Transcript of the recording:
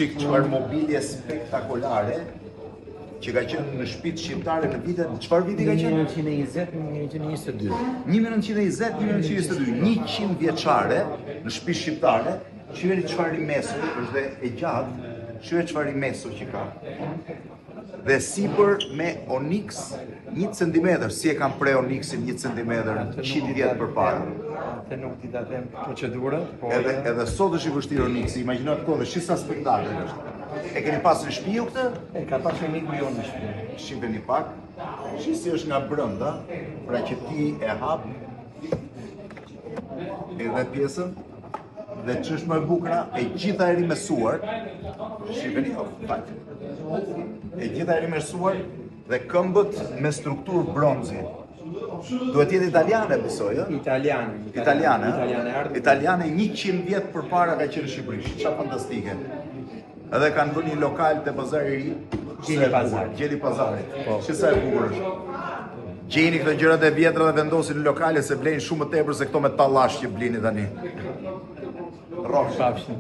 çfarë mobilje spektakolare që ka qenë në shtëpitë shqiptare në vitet, çfarë viti ka qenë? 1920-1922. 1920-1922, 100 vjeçare në shtëpi shqiptare. Shiheni çfarë rimesur, është dhe e gjatë. Shiheni çfarë rimesur që ka. Dhe sipër me oniks 1 cm, si e kanë pre oniksin 1 cm 100 vjet përpara. Atë nuk di ta them procedurën, po Edhe sot është i vështirë oniksi, imagjino atë kohë, shisa spektakël është. E keni pasur në shtëpi ju këtë? e ka pasur miku jonë në shtëpi. Shiheni pak. Si është nga brenda, pra që ti e hap edhe pjesën dhe ç'është më e bukur, e gjitha e rimesuar. Shiheni, e gjitha e rimesuar dhe këmbët me strukturë bronzi. Duhet jetë italiane, besoj, ë? Italiane. Italiane 100 vjet përpara ka qenë në Shqipëri. Çfarë fantastike. Edhe kanë vënë një lokal te Pazari i Ri, Gjeli Pazarit. Që sa e bukur është. Gjeni këto gjërat e vjetra dhe vendosin në lokale se blejnë shumë më tepër se këto me tallash që blini tani. Rrofsh.